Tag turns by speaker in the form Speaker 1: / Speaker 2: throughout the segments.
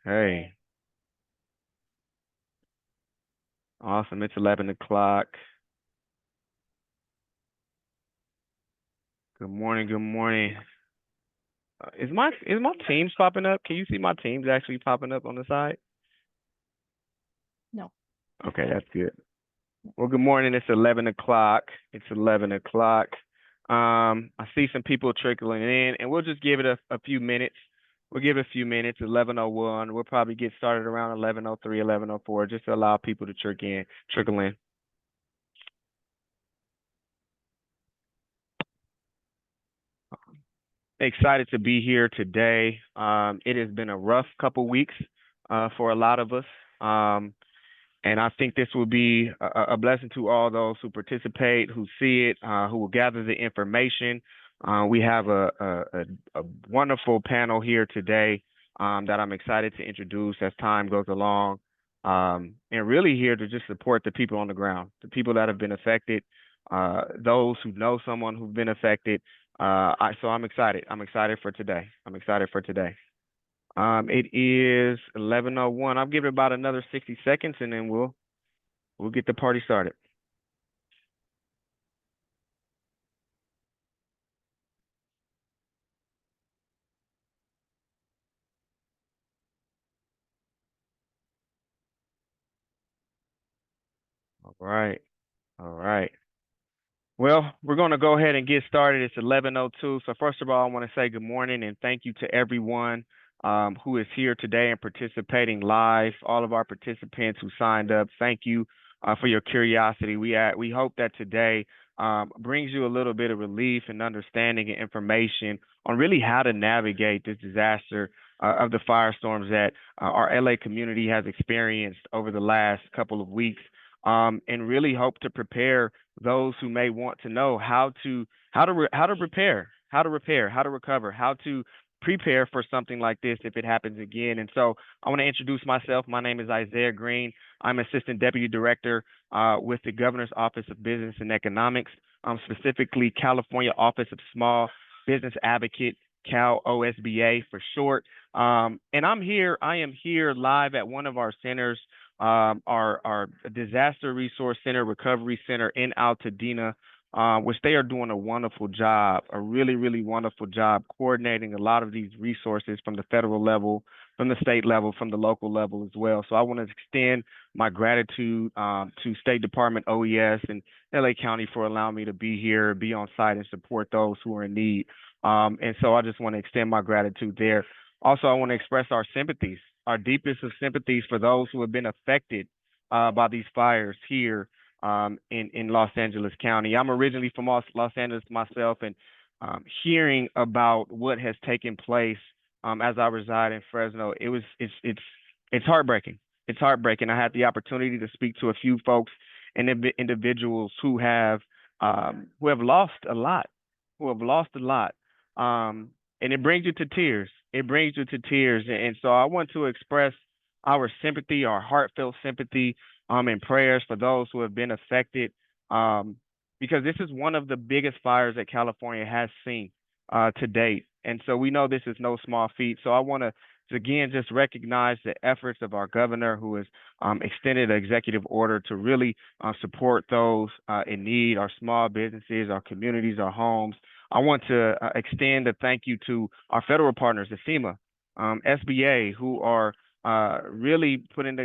Speaker 1: Okay. Awesome. It's 11 o'clock. Good morning. Good morning. Is my teams popping up? Can you see my teams actually popping up on the side?
Speaker 2: No.
Speaker 1: Okay, that's good. Well, good morning. It's 11 o'clock. It's 11 o'clock. I see some people trickling in, and we'll just give it a few minutes. We'll give it a few minutes, 11:01. We'll probably get started around 11:03, 11:04, just to allow people to trickle in. Excited to be here today. It has been a rough couple weeks for a lot of us. And I think this will be a blessing to all those who participate, who see it, who will gather the information. We have a wonderful panel here today that I'm excited to introduce as time goes along. And really here to just support the people on the ground, the people that have been affected, those who know someone who's been affected. So I'm excited. I'm excited for today. I'm excited for today. It is 11:01. I'll give it about another 60 seconds, and then we'll get the party started. All right. All right. Well, we're going to go ahead and get started. It's 11:02. So first of all, I want to say good morning and thank you to everyone who is here today and participating live. All of our participants who signed up, thank you for your curiosity. We hope that today brings you a little bit of relief and understanding and information on really how to navigate this disaster of the firestorms that our LA community has experienced over the last couple of weeks. And really hope to prepare those who may want to know how to repair, how to recover, how to prepare for something like this if it happens again. And so I want to introduce myself. My name is Isaiah Green. I'm Assistant Deputy Director with the Governor's Office of Business and Economics, specifically California Office of Small Business Advocate, CalOSBA for short. And I am here live at one of our centers, our Disaster Resource Center, Recovery Center in Altadena, which they are doing a wonderful job, a really, really wonderful job coordinating a lot of these resources from the federal level, from the state level, from the local level as well. So I want to extend my gratitude to State Department, OES, and LA County for allowing me to be here, be on site, and support those who are in need. And so I just want to extend my gratitude there. Also, I want to express our sympathies, our deepest of sympathies for those who have been affected by these fires here in Los Angeles County. I'm originally from Los Angeles myself, and hearing about what has taken place as I reside in Fresno, it's heartbreaking. It's heartbreaking. I had the opportunity to speak to a few folks and individuals who have lost a lot, and it brings you to tears. It brings you to tears. And so I want to express our sympathy, our heartfelt sympathy, and prayers for those who have been affected, because this is one of the biggest fires that California has seen to date. And so we know this is no small feat. So I want to again just recognize the efforts of our governor, who has extended an executive order to really support those in need, our small businesses, our communities, our homes. I want to extend a thank you to our federal partners, the FEMA, SBA, who are really putting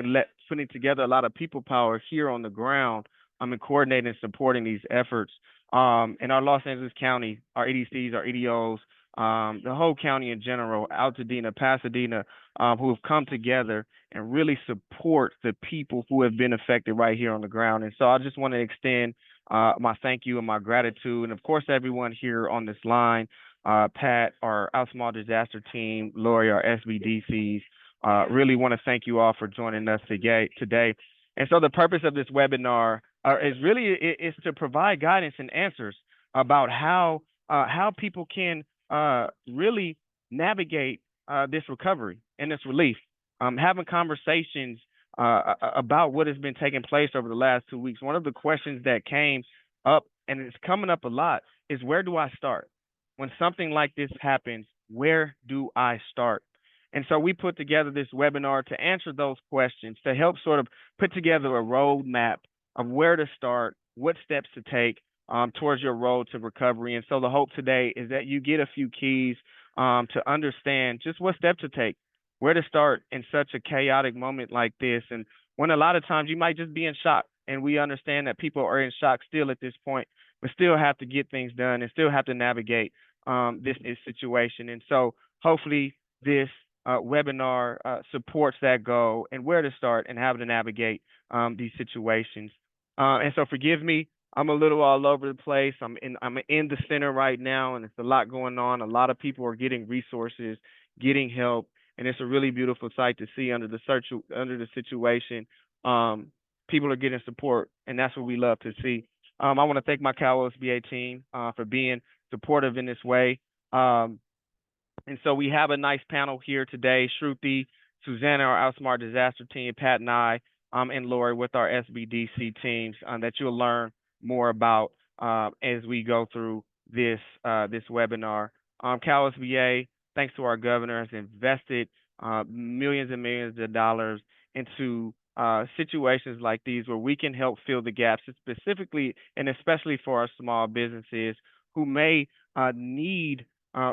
Speaker 1: together a lot of people power here on the ground, and coordinating and supporting these efforts. And our Los Angeles County, our EDCs, our EDOs, the whole county in general, Altadena, Pasadena, who have come together and really support the people who have been affected right here on the ground. And so I just want to extend my thank you and my gratitude. And of course, everyone here on this line, Pat, our Small Disaster Team, Lori, our SBDCs, really want to thank you all for joining us today. And so the purpose of this webinar is to provide guidance and answers about how people can really navigate this recovery and this relief. Having conversations about what has been taking place over the last 2 weeks. One of the questions that came up, and it's coming up a lot, is where do I start? When something like this happens, where do I start? And so we put together this webinar to answer those questions, to help sort of put together a roadmap of where to start, what steps to take towards your road to recovery. And so the hope today is that you get a few keys to understand just what step to take, where to start in such a chaotic moment like this. And when a lot of times you might just be in shock, and we understand that people are in shock still at this point, but still have to get things done and still have to navigate this situation. And so hopefully this webinar supports that goal and where to start and how to navigate these situations. And so forgive me, I'm a little all over the place. I'm in the center right now, and it's a lot going on. A lot of people are getting resources, getting help, and it's a really beautiful sight to see under the situation. People are getting support, and that's what we love to see. I want to thank my CalOSBA team for being supportive in this way. And so we have a nice panel here today. Shruti, Susanna, our Outsmart Disaster team, Pat and I, and Lori with our SBDC teams that you'll learn more about as we go through this webinar. CalOSBA, thanks to our governor, has invested millions and millions of dollars into situations like these where we can help fill the gaps, specifically and especially for our small businesses who may need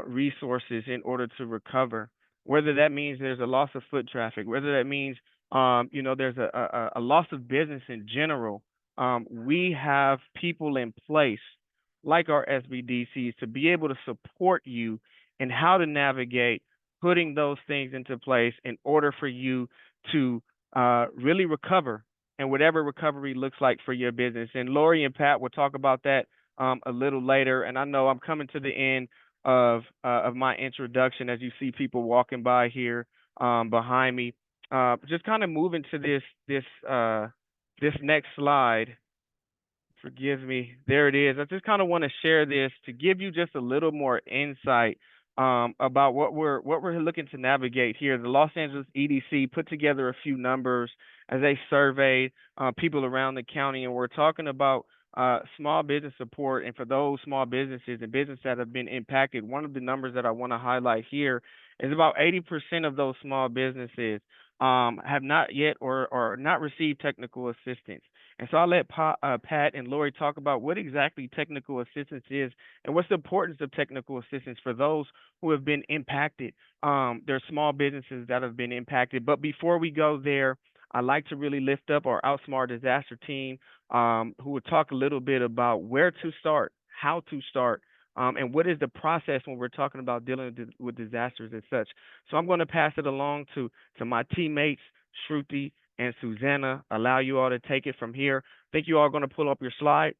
Speaker 1: resources in order to recover. Whether that means there's a loss of foot traffic, whether that means there's a loss of business in general, we have people in place like our SBDCs to be able to support you in how to navigate putting those things into place in order for you to really recover, and whatever recovery looks like for your business. And Lori and Pat will talk about that a little later. And I know I'm coming to the end of my introduction as you see people walking by here behind me. Just kind of moving to this next slide. Forgive me. There it is. I just kind of want to share this to give you just a little more insight about what we're looking to navigate here. The Los Angeles EDC put together a few numbers as they surveyed people around the county, and we're talking about small business support. And for those small businesses and businesses that have been impacted, one of the numbers that I want to highlight here is about 80% of those small businesses have not yet or not received technical assistance. And so I'll let Pat and Lori talk about what exactly technical assistance is and what's the importance of technical assistance for those who have been impacted. There's small businesses that have been impacted. But before we go there, I'd like to really lift up our Outsmart Disaster team, who will talk a little bit about where to start, how to start, and what is the process when we're talking about dealing with disasters and such. So I'm going to pass it along to my teammates, Shruti and Susanna, allow you all to take it from here. I think you all are going to pull up your slide.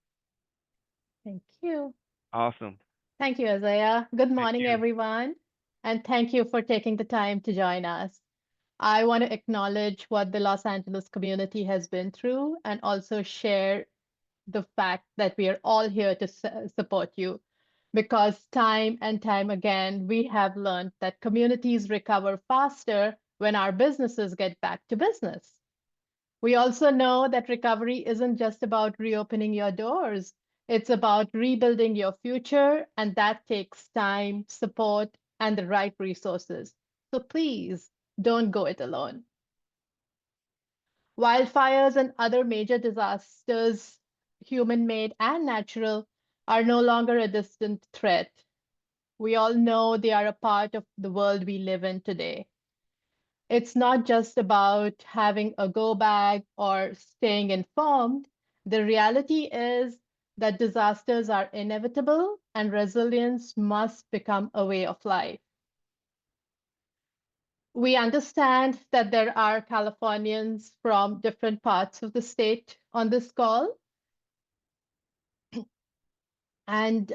Speaker 2: Thank you.
Speaker 1: Awesome.
Speaker 2: Thank you, Isaiah. Good morning,
Speaker 1: you.
Speaker 2: everyone. And thank you for taking the time to join us. I want to acknowledge what the Los Angeles community has been through and also share the fact that we are all here to support you. Because time and time again, we have learned that communities recover faster when our businesses get back to business. We also know that recovery isn't just about reopening your doors. It's about rebuilding your future, and that takes time, support, and the right resources. So please don't go it alone. Wildfires and other major disasters, human-made and natural, are no longer a distant threat. We all know they are a part of the world we live in today. It's not just about having a go bag or staying informed. The reality is that disasters are inevitable and resilience must become a way of life. We understand that there are Californians from different parts of the state on this call. And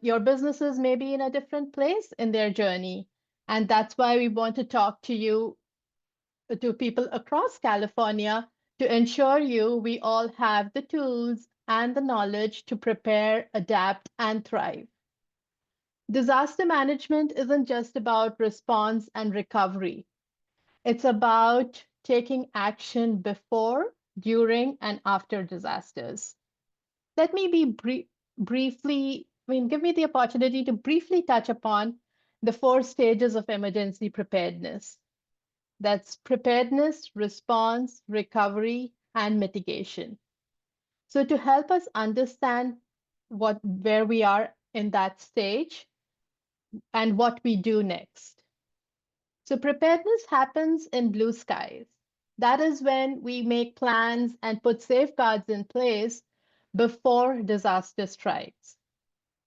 Speaker 2: your businesses may be in a different place in their journey. And that's why we want to talk to people across California to ensure we all have the tools and the knowledge to prepare, adapt, and thrive. Disaster management isn't just about response and recovery. It's about taking action before, during, and after disasters. Let me be give me the opportunity to briefly touch upon the 4 stages of emergency preparedness. That's preparedness, response, recovery, and mitigation. So to help us understand where we are in that stage and what we do next. So preparedness happens in blue skies. That is when we make plans and put safeguards in place before disaster strikes.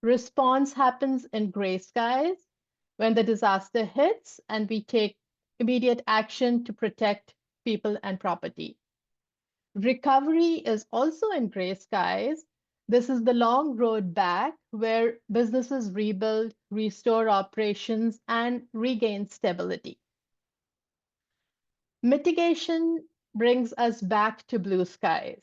Speaker 2: Response happens in gray skies when the disaster hits and we take immediate action to protect people and property. Recovery is also in gray skies. This is the long road back where businesses rebuild, restore operations, and regain stability. Mitigation brings us back to blue skies.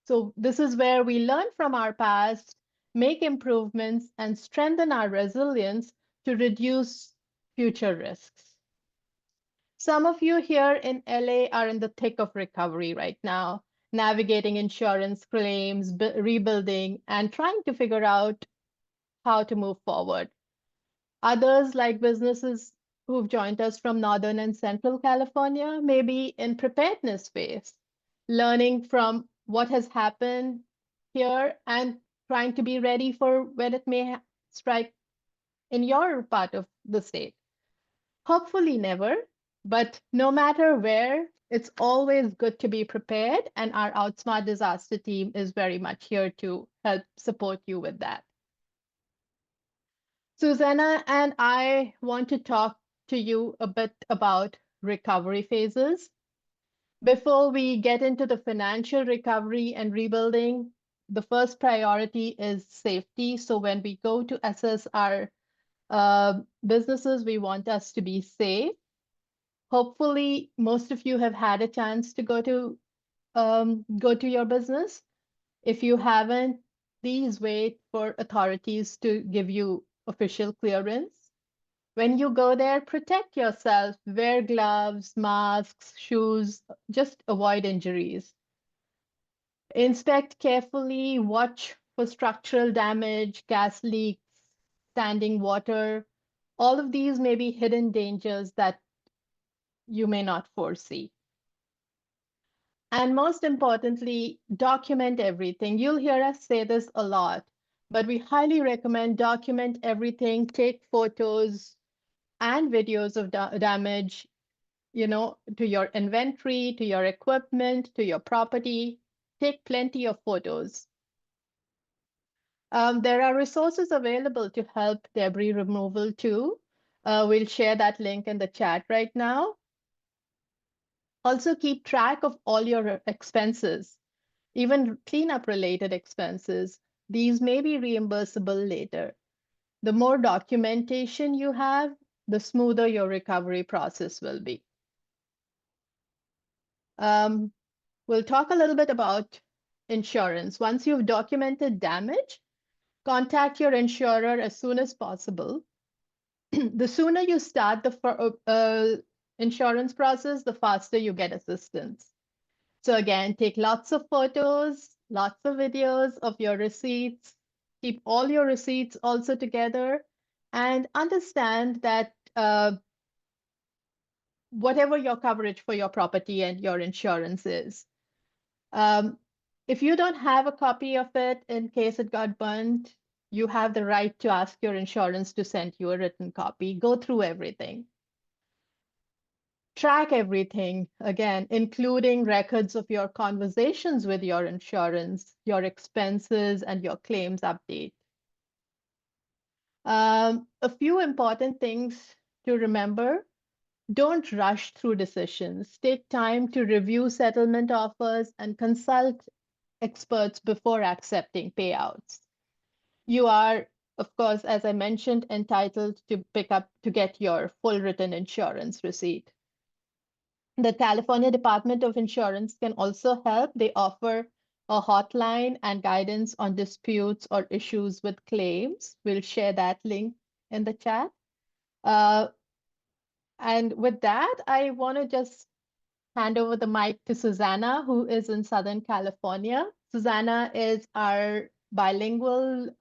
Speaker 2: So this is where we learn from our past, make improvements, and strengthen our resilience to reduce future risks. Some of you here in LA are in the thick of recovery right now, navigating insurance claims, rebuilding, and trying to figure out how to move forward. Others, like businesses who've joined us from Northern and Central California, may be in preparedness phase, learning from what has happened here and trying to be ready for when it may strike in your part of the state. Hopefully never, but no matter where, it's always good to be prepared, and our Outsmart Disaster team is very much here to help support you with that. Susanna and I want to talk to you a bit about recovery phases. Before we get into the financial recovery and rebuilding, the first priority is safety. So when we go to assess our businesses, we want us to be safe. Hopefully, most of you have had a chance to go to your business. If you haven't, please wait for authorities to give you official clearance. When you go there, protect yourself, wear gloves, masks, shoes, just avoid injuries. Inspect carefully, watch for structural damage, gas leaks, standing water. All of these may be hidden dangers that you may not foresee. And most importantly, document everything. You'll hear us say this a lot, but we highly recommend document everything, take photos and videos of damage, to your inventory, to your equipment, to your property. Take plenty of photos. There are resources available to help debris removal too. We'll share that link in the chat right now. Also keep track of all your expenses, even cleanup related expenses. These may be reimbursable later. The more documentation you have, the smoother your recovery process will be. We'll talk a little bit about insurance. Once you've documented damage, contact your insurer as soon as possible. The sooner you start the insurance process, the faster you get assistance. So again, take lots of photos, lots of videos of your receipts, keep all your receipts also together, and understand that whatever your coverage for your property and your insurance is. If you don't have a copy of it in case it got burnt, you have the right to ask your insurance to send you a written copy. Go through everything. Track everything, again, including records of your conversations with your insurance, your expenses, and your claims update. A few important things to remember. Don't rush through decisions. Take time to review settlement offers and consult experts before accepting payouts. You are, of course, as I mentioned, entitled to get your full written insurance receipt. The California Department of Insurance can also help. They offer a hotline and guidance on disputes or issues with claims. We'll share that link in the chat. And with that, I want to just hand over the mic to Susanna, who is in Southern California. Susanna is our bilingual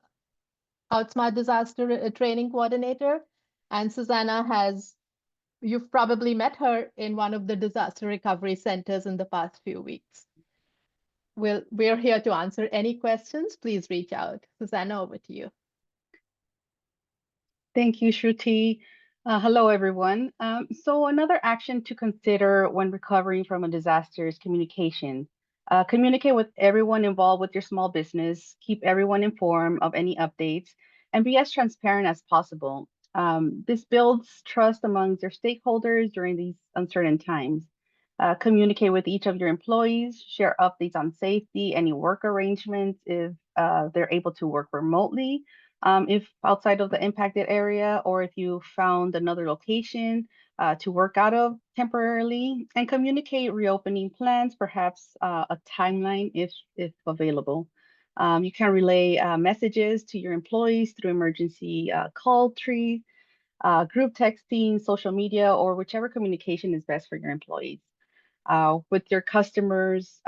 Speaker 2: Outsmart Disaster Training Coordinator, and Susanna has You've probably met her in one of the disaster recovery centers in the past few weeks. We're here to answer any questions. Please reach out. Susanna, over to you.
Speaker 3: Thank you, Shruti. Hello, everyone. So another action to consider when recovering from a disaster is communication. Communicate with everyone involved with your small business, keep everyone informed of any updates, and be as transparent as possible. This builds trust among your stakeholders during these uncertain times. Communicate with each of your employees, share updates on safety, any work arrangements if they're able to work remotely, if outside of the impacted area, or if you found another location to work out of temporarily, and communicate reopening plans, perhaps a timeline if available. You can relay messages to your employees through emergency call trees, group texting, social media, or whichever communication is best for your employees. With your customers,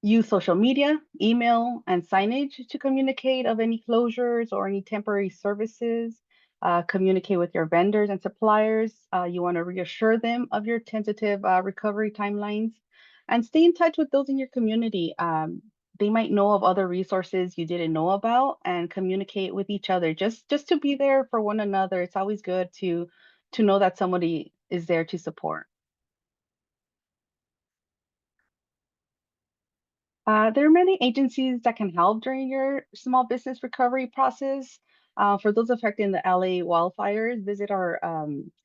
Speaker 3: use social media, email, and signage to communicate of any closures or any temporary services. Communicate with your vendors and suppliers. You want to reassure them of your tentative recovery timelines, and stay in touch with those in your community. They might know of other resources you didn't know about, and communicate with each other just to be there for one another. It's always good to know that somebody is there to support. There are many agencies that can help during your small business recovery process. For those affected in the LA wildfires, visit our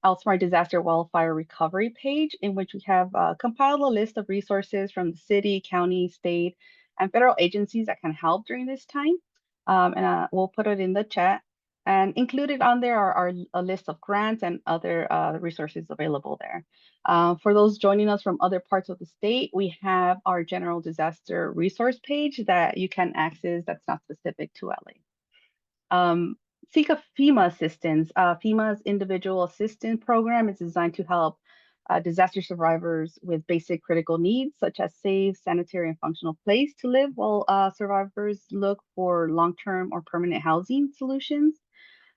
Speaker 3: Outsmart Disaster Wildfire Recovery page, in which we have compiled a list of resources from the city, county, state, and federal agencies that can help during this time. And we'll put it in the chat. And included on there are a list of grants and other resources available there. For those joining us from other parts of the state, we have our general disaster resource page that you can access that's not specific to LA. Seek a FEMA assistance. FEMA's individual assistance program is designed to help disaster survivors with basic critical needs, such as safe, sanitary, and functional place to live, while survivors look for long-term or permanent housing solutions.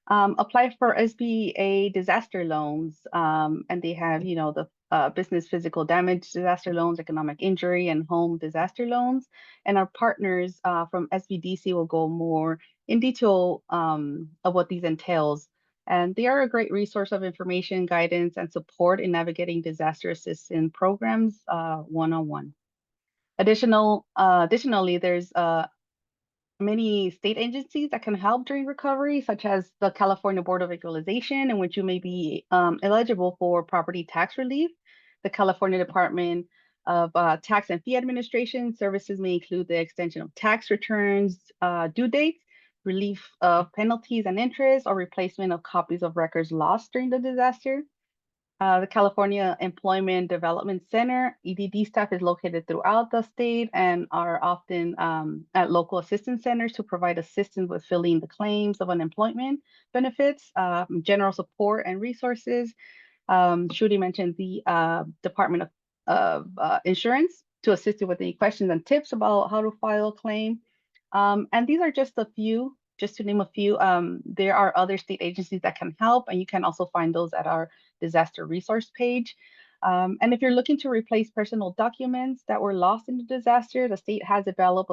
Speaker 3: Apply for SBA disaster loans, and they have, the business physical damage disaster loans, economic injury, and home disaster loans. And our partners from SBDC will go more in detail of what these entails. And they are a great resource of information, guidance, and support in navigating disaster assistance programs one-on-one. Additionally, there's many state agencies that can help during recovery, such as the California Board of Equalization, in which you may be eligible for property tax relief. The California Department of Tax and Fee Administration services may include the extension of tax returns due dates, relief of penalties and interest, or replacement of copies of records lost during the disaster. The California Employment Development Center, EDD staff is located throughout the state and are often at local assistance centers to provide assistance with filling the claims of unemployment benefits, general support and resources. Shruti mentioned the Department of Insurance to assist you with any questions and tips about how to file a claim. And these are just a few, just to name a few. There are other state agencies that can help, and you can also find those at our disaster resource page. And if you're looking to replace personal documents that were lost in the disaster, the state has developed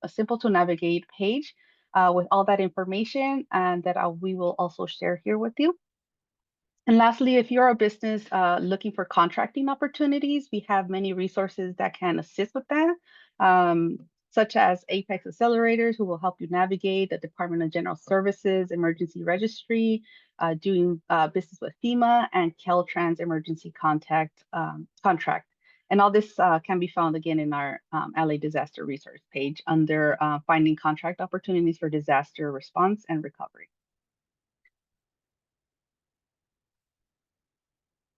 Speaker 3: a simple to navigate page with all that information, and that we will also share here with you. And lastly, if you're a business looking for contracting opportunities, we have many resources that can assist with that, such as Apex Accelerators, who will help you navigate the Department of General Services Emergency Registry, doing business with FEMA, and Caltrans Emergency Contract. And all this can be found again in our LA Disaster Resource page under Finding Contract Opportunities for Disaster Response and Recovery.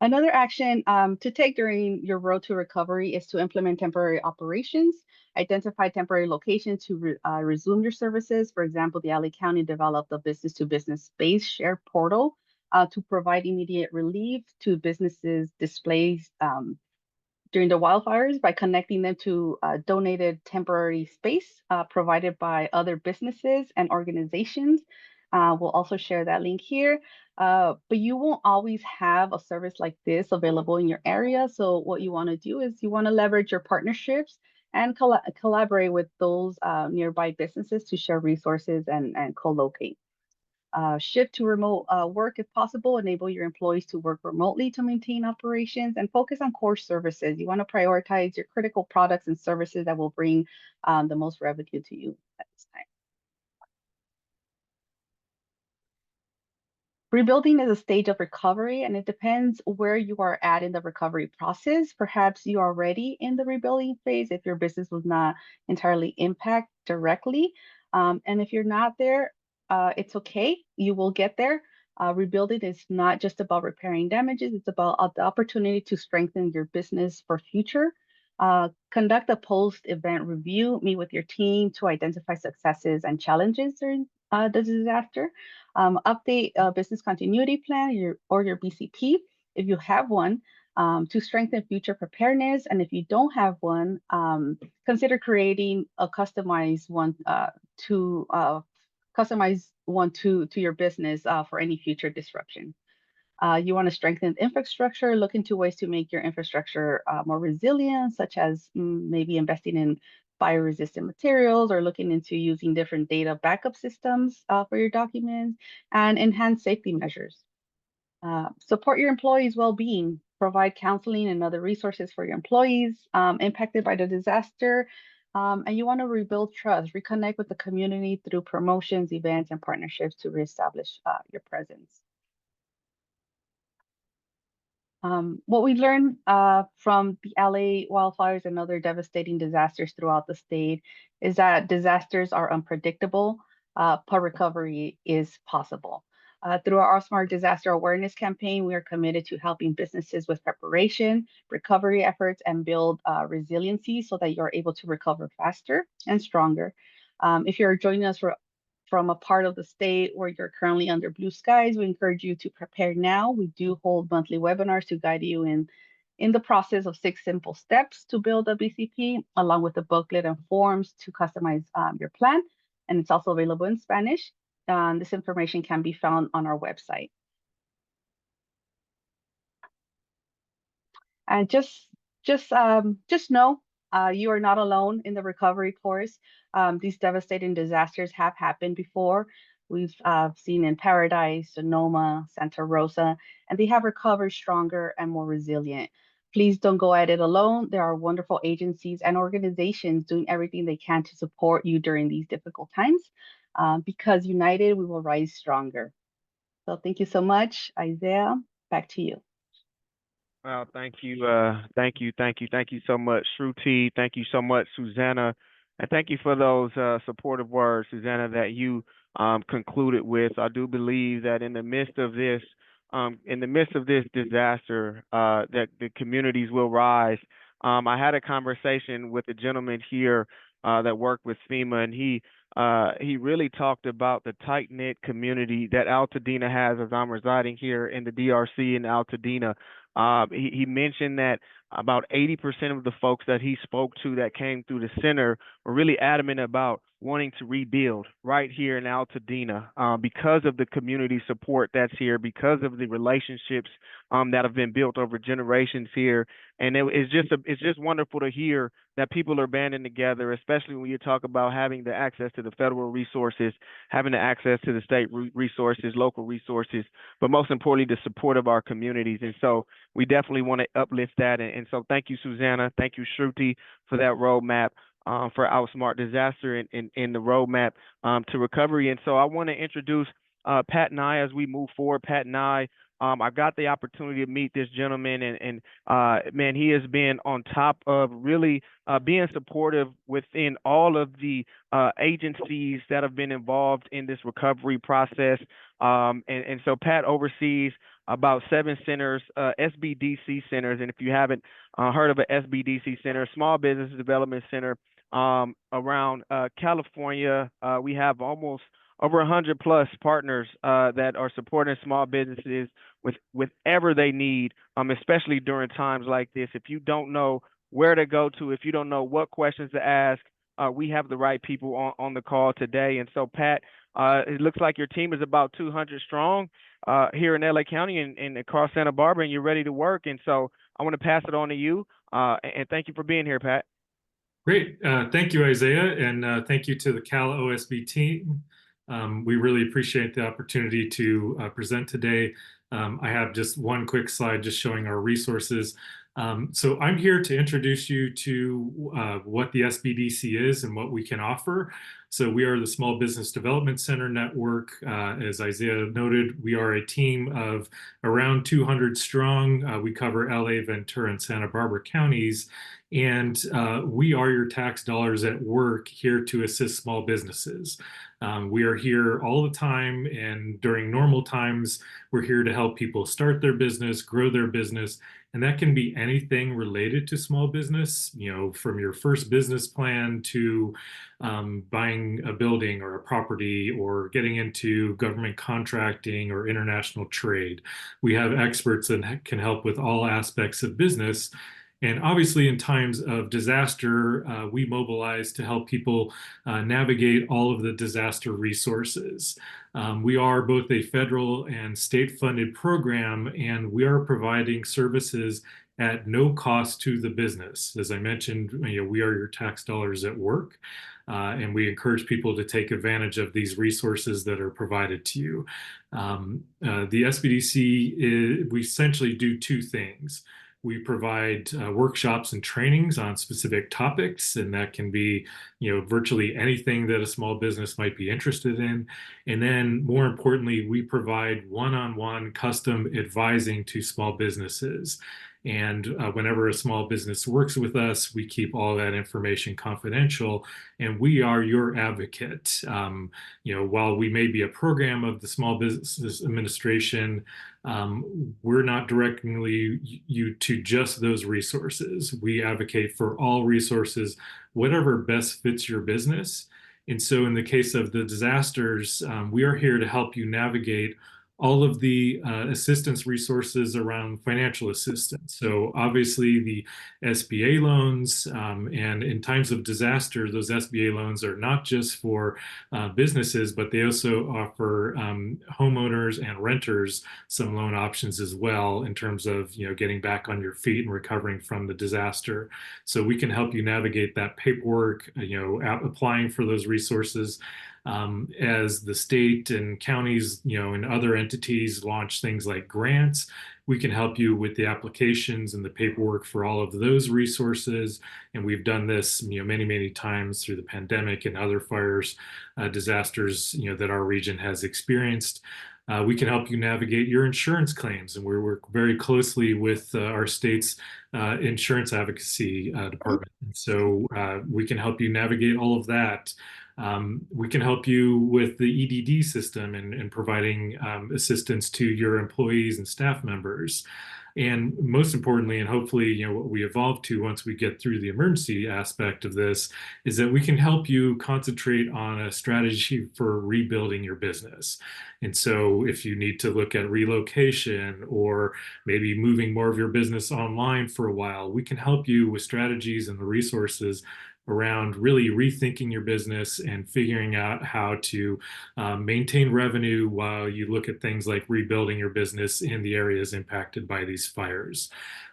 Speaker 3: Another action to take during your road to recovery is to implement temporary operations. Identify temporary locations to resume your services. For example, the LA County developed a business-to-business space share portal to provide immediate relief to businesses displaced during the wildfires by connecting them to donated temporary space provided by other businesses and organizations. We'll also share that link here. But you won't always have a service like this available in your area. So what you want to do is you want to leverage your partnerships and collaborate with those nearby businesses to share resources and co-locate. Shift to remote work if possible. Enable your employees to work remotely to maintain operations and focus on core services. You want to prioritize your critical products and services that will bring the most revenue to you at this time. Rebuilding is a stage of recovery, and it depends where you are at in the recovery process. Perhaps you are already in the rebuilding phase if your business was not entirely impacted directly. And if you're not there, it's okay. You will get there. Rebuilding is not just about repairing damages, it's about the opportunity to strengthen your business for future. Conduct a post-event review, meet with your team to identify successes and challenges during the disaster. Update a business continuity plan or your BCP if you have one to strengthen future preparedness. And if you don't have one, consider creating a customized one to your business for any future disruption. You want to strengthen infrastructure, look into ways to make your infrastructure more resilient, such as maybe investing in fire-resistant materials or looking into using different data backup systems for your documents and enhance safety measures. Support your employees' well-being, provide counseling and other resources for your employees impacted by the disaster. And you want to rebuild trust, reconnect with the community through promotions, events, and partnerships to reestablish your presence. What we learned from the LA wildfires and other devastating disasters throughout the state is that disasters are unpredictable, but recovery is possible. Through our Smart Disaster Awareness campaign, we are committed to helping businesses with preparation, recovery efforts, and build resiliency so that you're able to recover faster and stronger. If you're joining us from a part of the state where you're currently under blue skies, we encourage you to prepare now. We do hold monthly webinars to guide you in the process of 6 simple steps to build a BCP, along with a booklet and forms to customize your plan. And it's also available in Spanish. This information can be found on our website. And just know you are not alone in the recovery course. These devastating disasters have happened before. We've seen in Paradise, Sonoma, Santa Rosa, and they have recovered stronger and more resilient. Please don't go at it alone. There are wonderful agencies and organizations doing everything they can to support you during these difficult times. Because united, we will rise stronger. So thank you so much. Isaiah, back to you.
Speaker 1: Well, thank you so much, Shruti. Thank you so much, Susanna, and thank you for those supportive words, Susanna, that you concluded with. I do believe that in the midst of this disaster, that the communities will rise. I had a conversation with a gentleman here that worked with FEMA, and he really talked about the tight-knit community that Altadena has, as I'm residing here in the DRC in Altadena. He mentioned that about 80% of the folks that he spoke to that came through the center were really adamant about wanting to rebuild right here in Altadena because of the community support that's here, because of the relationships that have been built over generations here. And it's just wonderful to hear that people are banding together, especially when you talk about having the access to the federal resources, having the access to the state resources, local resources, but most importantly, the support of our communities. And so we definitely want to uplift that. And so thank you, Susanna. Thank you, Shruti, for that roadmap for Outsmart Disaster and the roadmap to recovery. And so I want to introduce Pat and I as we move forward. Pat and I got the opportunity to meet this gentleman, and man, he has been on top of really being supportive within all of the agencies that have been involved in this recovery process. And so Pat oversees about 7 centers, SBDC centers. And if you haven't heard of an SBDC center, Small Business Development Center, around California, we have almost over 100 plus partners that are supporting small businesses with whatever they need, especially during times like this. If you don't know where to go to, if you don't know what questions to ask, we have the right people on the call today. And so, Pat, It looks like your team is about 200 strong here in LA County and across Santa Barbara, and you're ready to work. And so I want to pass it on to you. And thank you for being here, Pat.
Speaker 4: Great. Thank you, Isaiah, and thank you to the CalOSB team. We really appreciate the opportunity to present today. I have just one quick slide just showing our resources. So I'm here to introduce you to what the SBDC is and what we can offer. So we are the Small Business Development Center Network. As Isaiah noted, we are a team of around 200 strong. We cover LA, Ventura, and Santa Barbara counties. And we are your tax dollars at work here to assist small businesses. We are here all the time, and during normal times, we're here to help people start their business, grow their business, and that can be anything related to small business, you know, from your first business plan to buying a building or a property or getting into government contracting or international trade. We have experts that can help with all aspects of business. And obviously, in times of disaster, we mobilize to help people navigate all of the disaster resources. We are both a federal and state-funded program, and we are providing services at no cost to the business. As I mentioned, you know, we are your tax dollars at work, and we encourage people to take advantage of these resources that are provided to you. The SBDC, we essentially do two things. We provide workshops and trainings on specific topics, and that can be, you know, virtually anything that a small business might be interested in. And then, more importantly, we provide one-on-one custom advising to small businesses. And whenever a small business works with us, we keep all that information confidential, and we are your advocate. You know, while we may be a program of the Small Business Administration, we're not directing you to just those resources. We advocate for all resources, whatever best fits your business. And so in the case of the disasters, we are here to help you navigate all of the assistance resources around financial assistance. So obviously the SBA loans, and in times of disaster, those SBA loans are not just for businesses, but they also offer homeowners and renters some loan options as well in terms of, you know, getting back on your feet and recovering from the disaster. So we can help you navigate that paperwork, you know, applying for those resources. As the state and counties, you know, and other entities launch things like grants, we can help you with the applications and the paperwork for all of those resources. And we've done this, you know, many, many times through the pandemic and other fires, disasters, you know, that our region has experienced. We can help you navigate your insurance claims, and we work very closely with our state's insurance advocacy department. So we can help you navigate all of that. We can help you with the EDD system and providing assistance to your employees and staff members. And most importantly, and hopefully, you know, what we evolve to once we get through the emergency aspect of this is that we can help you concentrate on a strategy for rebuilding your business. And so if you need to look at relocation or maybe moving more of your business online for a while, we can help you with strategies and the resources around really rethinking your business and figuring out how to maintain revenue while you look at things like rebuilding your business in the areas impacted by these fires.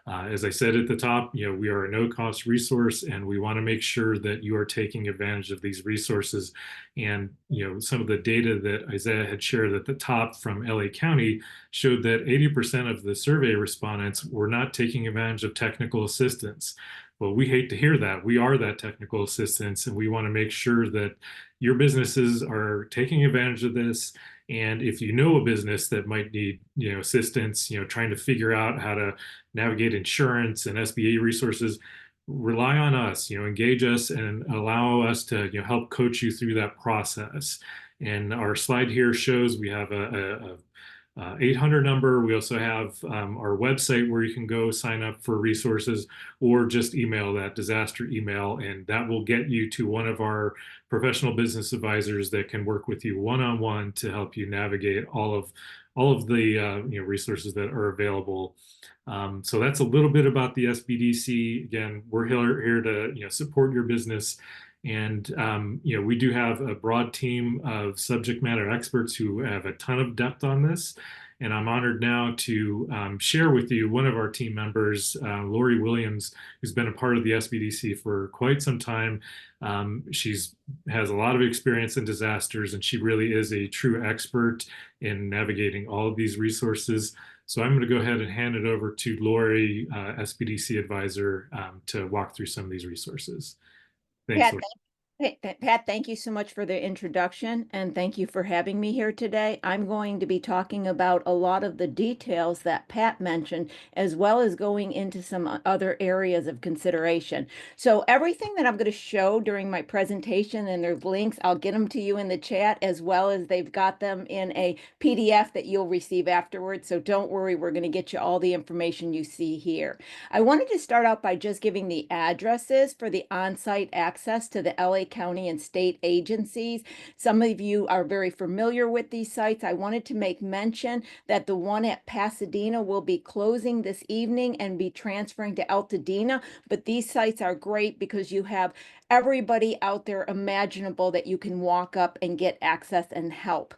Speaker 4: As I said at the top, you know, we are a no-cost resource, and we want to make sure that you are taking advantage of these resources. And, you know, some of the data that Isaiah had shared at the top from LA County showed that 80% of the survey respondents were not taking advantage of technical assistance. Well, we hate to hear that. We are that technical assistance, and we want to make sure that your businesses are taking advantage of this. And if you know a business that might need, you know, assistance, you know, trying to figure out how to navigate insurance and SBA resources, rely on us, you know, engage us and allow us to, you know, help coach you through that process. And our slide here shows we have a 800 number. We also have our website where you can go sign up for resources, or just email that disaster email, and that will get you to one of our professional business advisors that can work with you one-on-one to help you navigate all of the you know, resources that are available. So that's a little bit about the SBDC. Again, we're here to, you know, support your business And, we do have a broad team of subject matter experts who have a ton of depth on this. And I'm honored now to share with you one of our team members, Lori Williams, who's been a part of the SBDC for quite some time. She's has a lot of experience in disasters, and she really is a true expert in navigating all of these resources. So I'm going to go ahead and hand it over to Lori, SBDC advisor, to walk through some of these resources. Thanks, Lori.
Speaker 5: Pat, thank you so much for the introduction, and thank you for having me here today. I'm going to be talking about a lot of the details that Pat mentioned, as well as going into some other areas of consideration. So everything that I'm going to show during my presentation, and there's links, I'll get them to you in the chat, as well as they've got them in a PDF that you'll receive afterwards. So don't worry, we're going to get you all the information you see here. I wanted to start out by just giving the addresses for the on-site access to the LA County and state agencies. Some of you are very familiar with these sites. I wanted to make mention that the one at Pasadena will be closing this evening and be transferring to Altadena, but these sites are great because you have everybody out there imaginable that you can walk up and get access and help.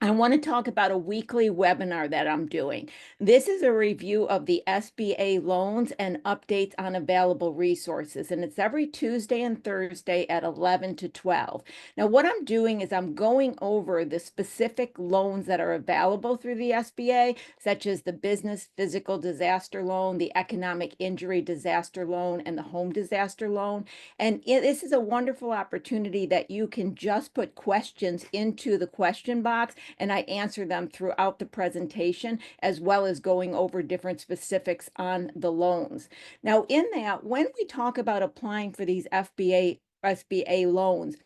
Speaker 5: I want to talk about a weekly webinar that I'm doing. This is a review of the SBA loans and updates on available resources, and it's every Tuesday and Thursday at 11 to 12. Now, what I'm doing is I'm going over the specific loans that are available through the SBA, such as the business physical disaster loan, the economic injury disaster loan, and the home disaster loan. And this is a wonderful opportunity that you can just put questions into the question box, and I answer them throughout the presentation, as well as going over different specifics on the loans. Now, in that, when we talk about applying for these SBA loans,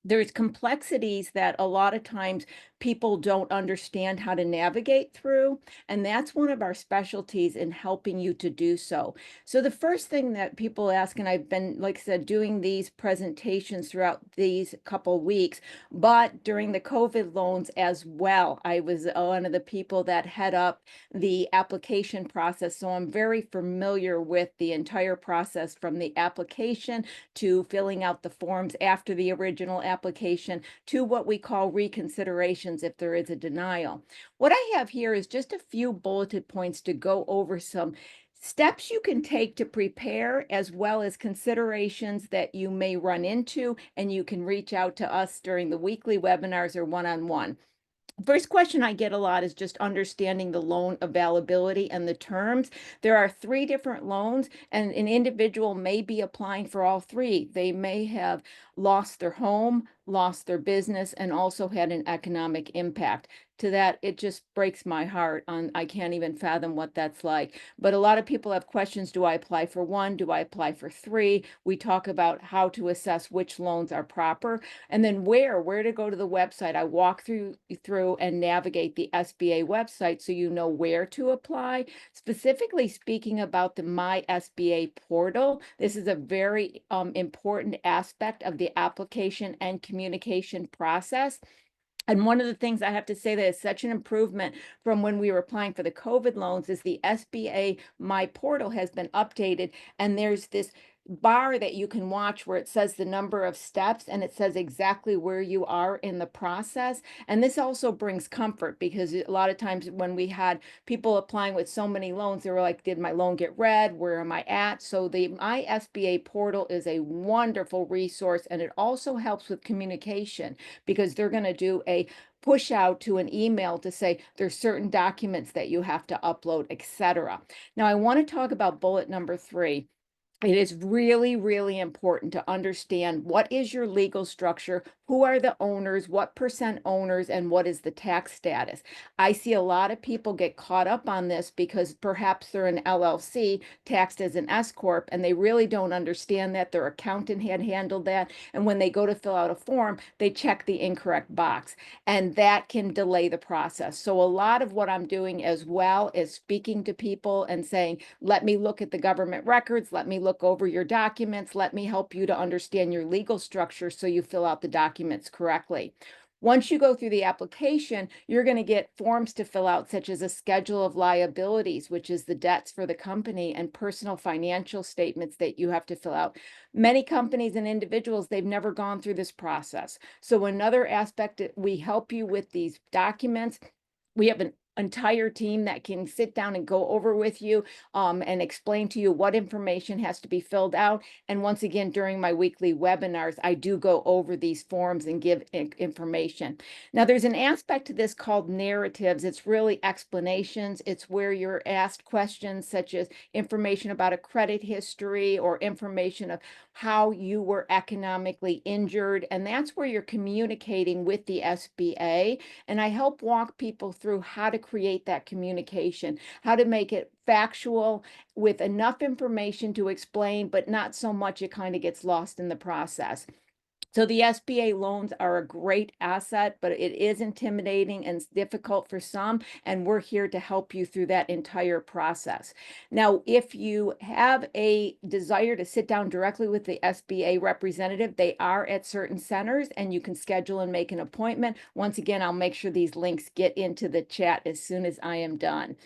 Speaker 5: there's complexities that a lot of times people don't understand how to navigate through, and that's one of our specialties in helping you to do so. So the first thing that people ask, and I've been, like I said, doing these presentations throughout these couple weeks, but during the COVID loans as well, I was one of the people that head up the application process, so I'm very familiar with the entire process from the application to filling out the forms after the original application to what we call reconsiderations if there is a denial. What I have here is just a few bulleted points to go over some steps you can take to prepare, as well as considerations that you may run into, and you can reach out to us during the weekly webinars or one-on-one. First question I get a lot is just understanding the loan availability and the terms. There are 3 different loans, and an individual may be applying for all 3. They may have lost their home, lost their business, and also had an economic impact. To that, it just breaks my heart. I can't even fathom what that's like. But a lot of people have questions. Do I apply for 1? Do I apply for 3? We talk about how to assess which loans are proper, and then where to go to the website. I walk through and navigate the SBA website so you know where to apply. Specifically speaking about the My SBA portal, this is a very important aspect of the application and communication process. And one of the things I have to say that is such an improvement from when we were applying for the COVID loans is the SBA My Portal has been updated, and there's this bar that you can watch where it says the number of steps, and it says exactly where you are in the process. And this also brings comfort, because a lot of times when we had people applying with so many loans, they were like, did my loan get read? Where am I at? So the My SBA portal is a wonderful resource, and it also helps with communication, because they're going to do a push out to an email to say there's certain documents that you have to upload, etc. Now, I want to talk about bullet number 3. It is really, really important to understand what is your legal structure, who are the owners, what % owners, and what is the tax status. I see a lot of people get caught up on this because perhaps they're an LLC taxed as an S Corp, and they really don't understand that. Their accountant had handled that, and when they go to fill out a form, they check the incorrect box, and that can delay the process. So a lot of what I'm doing as well is speaking to people and saying, let me look at the government records, let me look over your documents, let me help you to understand your legal structure so you fill out the documents correctly. Once you go through the application, you're going to get forms to fill out, such as a schedule of liabilities, which is the debts for the company, and personal financial statements that you have to fill out. Many companies and individuals, they've never gone through this process. So another aspect, we help you with these documents. We have an entire team that can sit down and go over with you and explain to you what information has to be filled out. And once again, during my weekly webinars, I do go over these forms and give information. Now, there's an aspect to this called narratives. It's really explanations. It's where you're asked questions such as information about a credit history or information of how you were economically injured. And that's where you're communicating with the SBA. And I help walk people through how to create that communication, how to make it factual with enough information to explain, but not so much it kind of gets lost in the process. So the SBA loans are a great asset, but it is intimidating and difficult for some, and we're here to help you through that entire process. Now, if you have a desire to sit down directly with the SBA representative, they are at certain centers, and you can schedule and make an appointment. Once again, I'll make sure these links get into the chat as soon as I am done.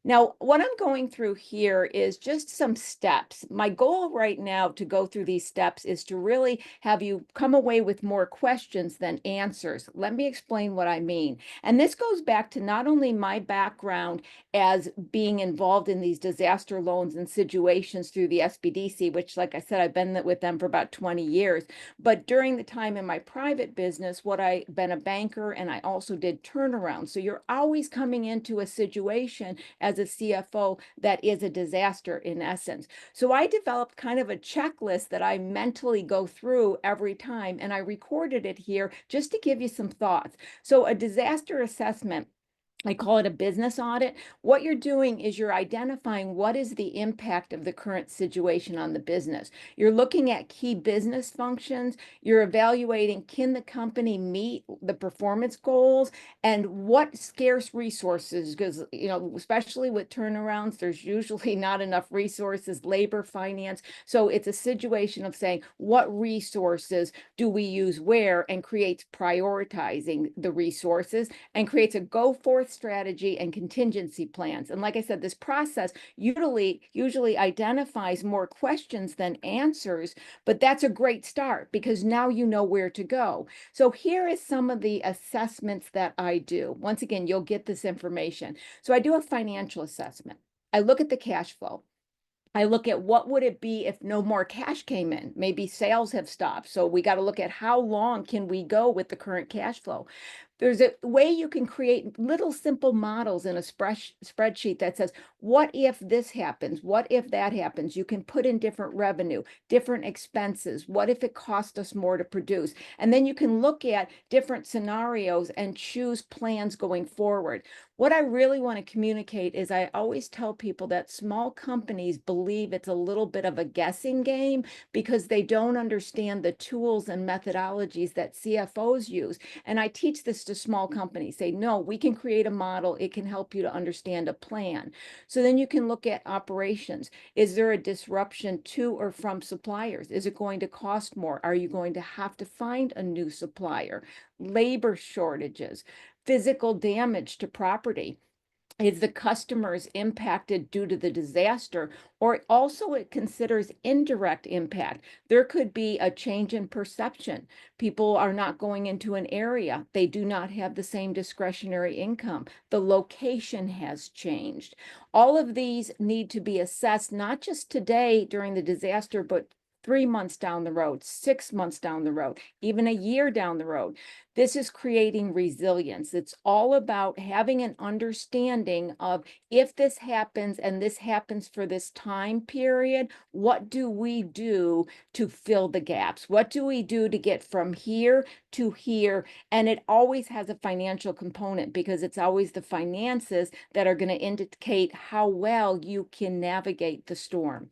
Speaker 5: Now, what I'm going through here is just some steps. My goal right now to go through these steps is to really have you come away with more questions than answers. Let me explain what I mean. And this goes back to not only my background as being involved in these disaster loans and situations through the SBDC, which, like I said, I've been with them for about 20 years, but during the time in my private business, I've been a banker, and I also did turnaround. So you're always coming into a situation as a CFO that is a disaster in essence. So I developed kind of a checklist that I mentally go through every time, and I recorded it here just to give you some thoughts. So a disaster assessment, I call it a business audit. What you're doing is you're identifying what is the impact of the current situation on the business. You're looking at key business functions. You're evaluating, can the company meet the performance goals, and what scarce resources, because, especially with turnarounds, there's usually not enough resources, labor, finance. So it's a situation of saying, what resources do we use where, and creates prioritizing the resources and creates a go forth strategy and contingency plans. And like I said, this process usually identifies more questions than answers, but that's a great start because now you know where to go. So here is some of the assessments that I do. Once again, you'll get this information. So I do a financial assessment. I look at the cash flow. I look at what would it be if no more cash came in. Maybe sales have stopped. So we got to look at how long can we go with the current cash flow. There's a way you can create little simple models in a spreadsheet that says, what if this happens? What if that happens? You can put in different revenue, different expenses. What if it cost us more to produce? And then you can look at different scenarios and choose plans going forward. What I really want to communicate is I always tell people that small companies believe it's a little bit of a guessing game because they don't understand the tools and methodologies that CFOs use. And I teach this to small companies. Say, no, we can create a model. It can help you to understand a plan. So then you can look at operations. Is there a disruption to or from suppliers? Is it going to cost more? Are you going to have to find a new supplier? Labor shortages, physical damage to property. Is the customers impacted due to the disaster? Or also it considers indirect impact. There could be a change in perception. People are not going into an area. They do not have the same discretionary income. The location has changed. All of these need to be assessed, not just today during the disaster, but 3 months down the road, 6 months down the road, even a year down the road. This is creating resilience. It's all about having an understanding of, if this happens and this happens for this time period, what do we do to fill the gaps? What do we do to get from here to here? And it always has a financial component because it's always the finances that are going to indicate how well you can navigate the storm.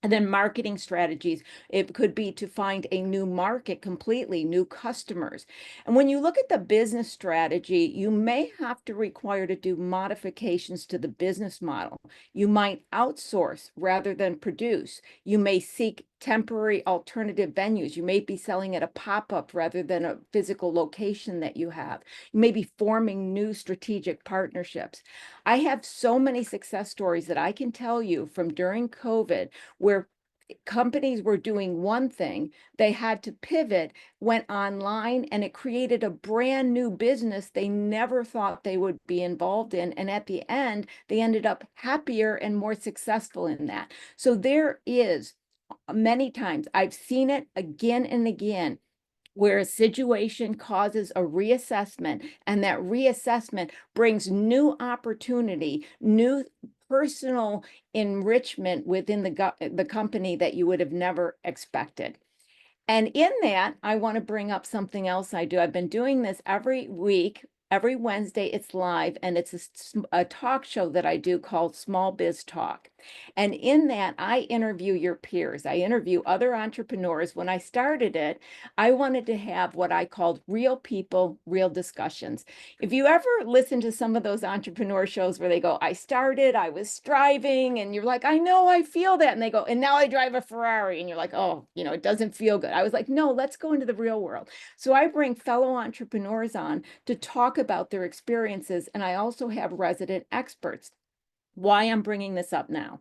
Speaker 5: And then marketing strategies, it could be to find a new market completely, new customers. And when you look at the business strategy, you may have to require to do modifications to the business model. You might outsource rather than produce. You may seek temporary alternative venues. You may be selling at a pop-up rather than a physical location that you have. You may be forming new strategic partnerships. I have so many success stories that I can tell you from during COVID where companies were doing one thing, they had to pivot, went online, and it created a brand new business they never thought they would be involved in. And at the end, they ended up happier and more successful in that. So there is many times, I've seen it again and again, where a situation causes a reassessment, and that reassessment brings new opportunity, new personal enrichment within the company that you would have never expected. And in that, I want to bring up something else I do. I've been doing this every week. Every Wednesday, it's live, and it's a talk show that I do called Small Biz Talk. And in that, I interview your peers. I interview other entrepreneurs. When I started it, I wanted to have what I called real people, real discussions. If you ever listen to some of those entrepreneur shows where they go, I started, I was striving, and you're like, I know, I feel that. And they go, and now I drive a Ferrari. And you're like, oh, it doesn't feel good. I was like, no, let's go into the real world. So I bring fellow entrepreneurs on to talk about their experiences. And I also have resident experts. Why I'm bringing this up now.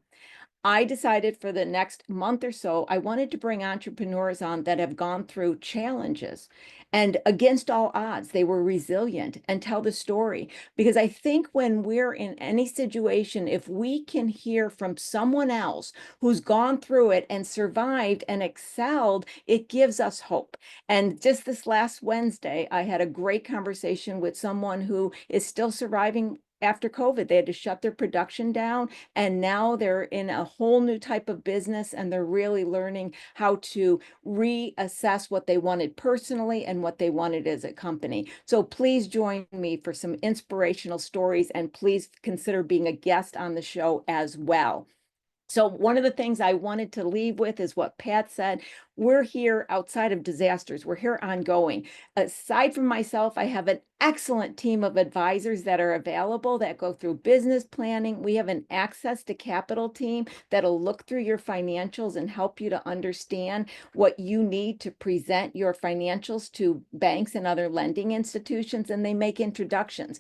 Speaker 5: I decided for the next month or so, I wanted to bring entrepreneurs on that have gone through challenges, and against all odds, they were resilient, and tell the story. Because I think when we're in any situation, if we can hear from someone else who's gone through it and survived and excelled, it gives us hope. And just this last Wednesday, I had a great conversation with someone who is still surviving after COVID. They had to shut their production down, and now they're in a whole new type of business, and they're really learning how to reassess what they wanted personally and what they wanted as a company. So please join me for some inspirational stories, and please consider being a guest on the show as well. So one of the things I wanted to leave with is what Pat said. We're here outside of disasters. We're here ongoing. Aside from myself, I have an excellent team of advisors that are available that go through business planning. We have an access to capital team that'll look through your financials and help you to understand what you need to present your financials to banks and other lending institutions, and they make introductions.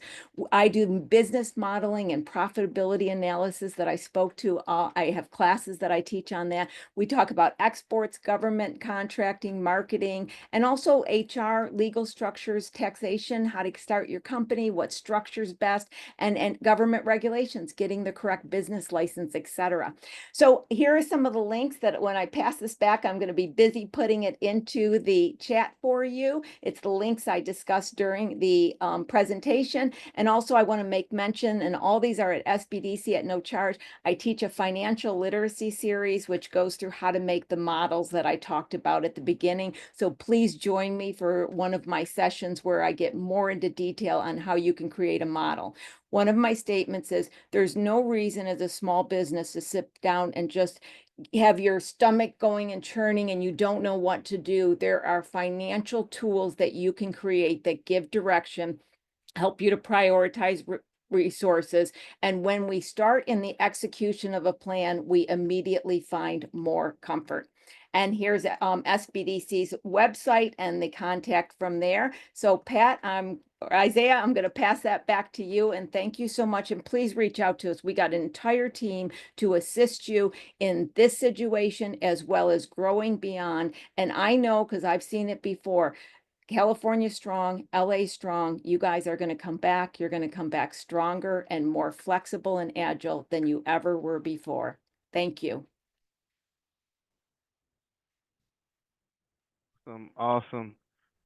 Speaker 5: I do business modeling and profitability analysis that I spoke to. I have classes that I teach on that. We talk about exports, government contracting, marketing, and also HR, legal structures, taxation, how to start your company, what structures best, and government regulations, getting the correct business license, etc. So here are some of the links that when I pass this back, I'm going to be busy putting it into the chat for you. It's the links I discussed during the presentation. And also I want to make mention, and all these are at SBDC at no charge, I teach a financial literacy series, which goes through how to make the models that I talked about at the beginning. So please join me for one of my sessions where I get more into detail on how you can create a model. One of my statements is there's no reason as a small business to sit down and just have your stomach going and churning and you don't know what to do. There are financial tools that you can create that give direction, help you to prioritize resources. And when we start in the execution of a plan, we immediately find more comfort. And here's SBDC's website and the contact from there. So Pat, Isaiah, I'm going to pass that back to you, and thank you so much. And please reach out to us. We got an entire team to assist you in this situation as well as growing beyond. And I know, because I've seen it before, California strong, LA strong. You guys are going to come back. You're going to come back stronger and more flexible and agile than you ever were before. Thank you.
Speaker 1: Awesome.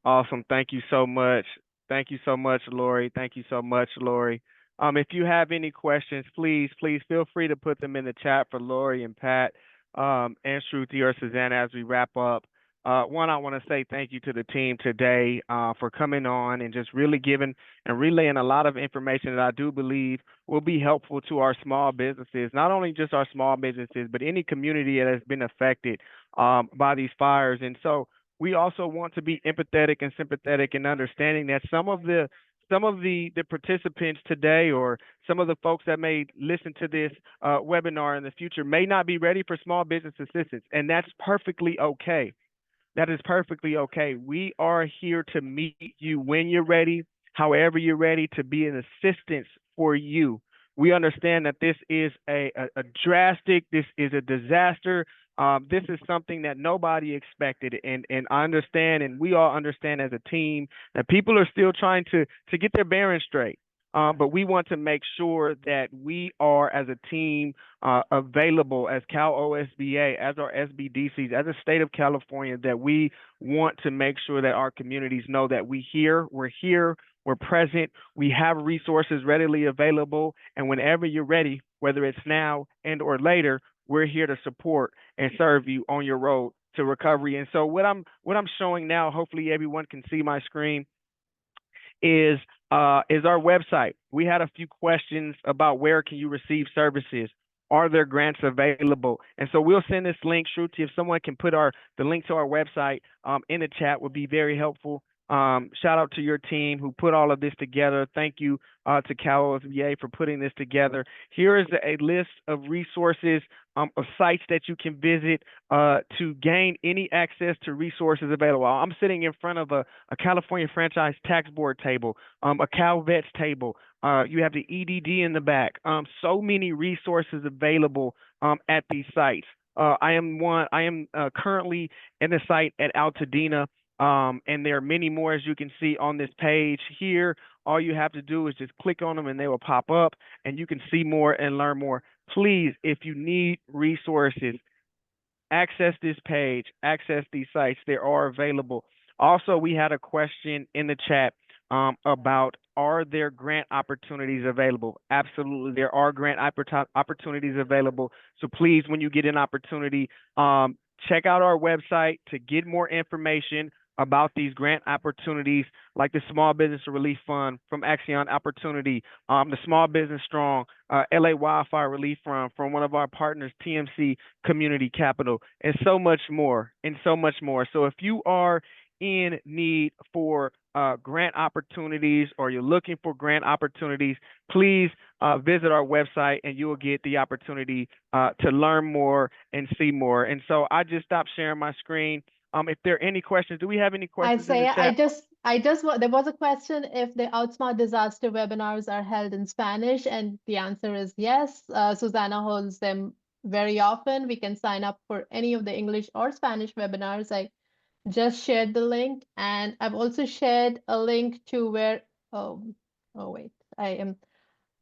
Speaker 1: Awesome. Thank you so much. Thank you so much, Lori. Thank you so much, Lori. If you have any questions, please feel free to put them in the chat for Lori and Pat, and Shruti or Susanna as we wrap up. One, I want to say thank you to the team today for coming on and just really giving and relaying a lot of information that I do believe will be helpful to our small businesses, not only just our small businesses, but any community that has been affected by these fires. And so we also want to be empathetic and sympathetic and understanding that some of the some of the participants today, or some of the folks that may listen to this webinar in the future, may not be ready for small business assistance, and that's perfectly okay. That is perfectly okay. We are here to meet you when you're ready, however you're ready, to be an assistance for you. We understand that this is a drastic, this is a disaster. This is something that nobody expected, and I understand, and we all understand as a team, that people are still trying to get their bearings straight. But we want to make sure that we are, as a team, available as CalOSBA, as our SBDCs, as a state of California, that we want to make sure that our communities know that we're here, we're present, we have resources readily available, and whenever you're ready, whether it's now and or later, we're here to support and serve you on your road to recovery. And so what I'm showing now, hopefully everyone can see my screen, is our website. We had a few questions about where can you receive services. Are there grants available? And so we'll send this link, Shruti. If someone can put the link to our website in the chat, would be very helpful. Shout out to your team who put all of this together. Thank you to CalOSBA for putting this together. Here is a list of resources, of sites that you can visit to gain any access to resources available. I'm sitting in front of a California Franchise Tax Board table, a CalVets table. You have the EDD in the back. So many resources available at these sites. I am currently in the site at Altadena. And there are many more, as you can see on this page here. All you have to do is just click on them and they will pop up, and you can see more and learn more. Please, if you need resources, access this page, access these sites. They are available. Also, we had a question in the chat about, are there grant opportunities available? Absolutely, there are grant opportunities available. So please, when you get an opportunity, check out our website to get more information about these grant opportunities, like the Small Business Relief Fund from Axion Opportunity, the Small Business Strong, LA Wildfire Relief Fund from one of our partners, TMC Community Capital, and so much more, So if you are in need for grant opportunities, or you're looking for grant opportunities, please visit our website and you will get the opportunity to learn more and see more. And so I just stopped sharing my screen. If there are any questions, do we have any questions in the chat?
Speaker 2: There was a question if the Outsmart Disaster webinars are held in Spanish, and the answer is yes. Susanna holds them very often. We can sign up for any of the English or Spanish webinars. I just shared the link, and I've also shared a link to where, let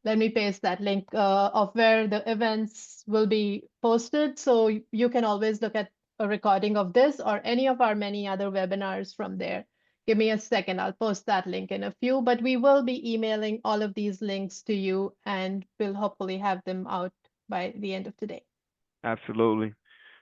Speaker 2: me paste that link of where the events will be posted. So you can always look at a recording of this or any of our many other webinars from there. Give me a second, I'll post that link in a few, but we will be emailing all of these links to you, and we'll hopefully have them out by the end of today.
Speaker 1: Absolutely.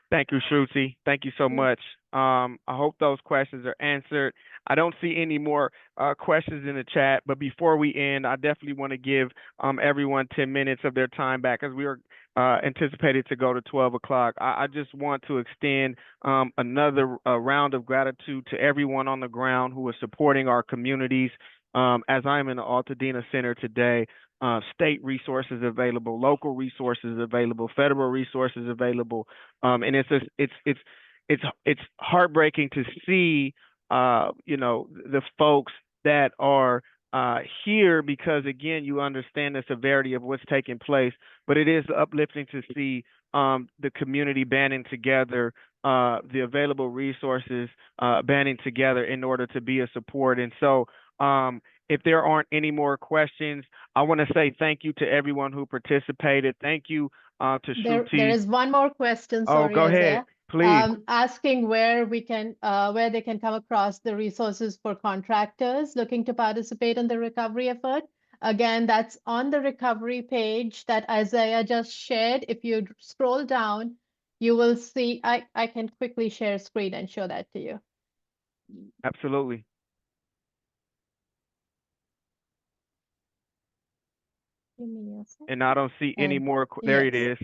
Speaker 1: Thank you, Shruti. Thank you so much. I hope those questions are answered. I don't see any more questions in the chat, but before we end, I definitely want to give everyone 10 minutes of their time back, as we are anticipated to go to 12 o'clock. I just want to extend another round of gratitude to everyone on the ground who is supporting our communities. As I'm in the Altadena Center today, state resources available, local resources available, federal resources available, and it's heartbreaking to see the folks that are here, because again, you understand the severity of what's taking place, but it is uplifting to see the community banding together, the available resources banding together in order to be a support. And so if there aren't any more questions, I want to say thank you to everyone who participated. Thank you to Shruti.
Speaker 2: There is one more question. Sorry,
Speaker 1: go ahead,
Speaker 2: Isaiah.
Speaker 1: please.
Speaker 2: Asking where they can come across the resources for contractors looking to participate in the recovery effort. Again, that's on the recovery page that Isaiah just shared. If you scroll down, you will see, I can quickly share screen and show that to you.
Speaker 1: Absolutely.
Speaker 2: Give me a second.
Speaker 1: And I don't see any more. There it is.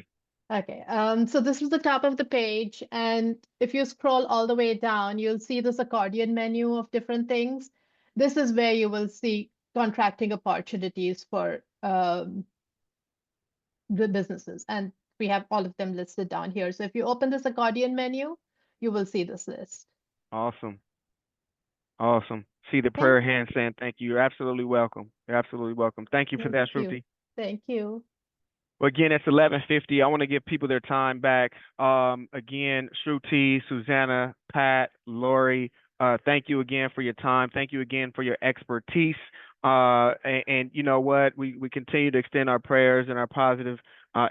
Speaker 2: Okay, so this is the top of the page, and if you scroll all the way down, you'll see this accordion menu of different things. This is where you will see contracting opportunities for the businesses. And we have all of them listed down here. So if you open this accordion menu, you will see this list.
Speaker 1: Awesome. Awesome. See the
Speaker 2: Okay.
Speaker 1: prayer hand saying thank you. You're absolutely welcome. You're absolutely welcome. Thank you for that,
Speaker 2: Thank you.
Speaker 1: Shruti.
Speaker 2: Thank you.
Speaker 1: Well, again, it's 11:50. I want to give people their time back. Again, Shruti, Susanna, Pat, Lori, thank you again for your time. Thank you again for your expertise. And you know what? We continue to extend our prayers and our positive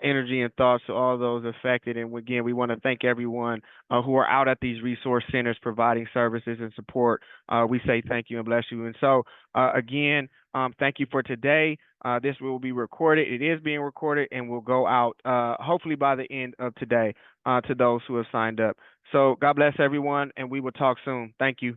Speaker 1: energy and thoughts to all those affected. And again, we want to thank everyone who are out at these resource centers providing services and support. We say thank you and bless you. And so, again, thank you for today. This will be recorded. It is being recorded and will go out hopefully by the end of today to those who have signed up. So God bless everyone, and we will talk soon. Thank you.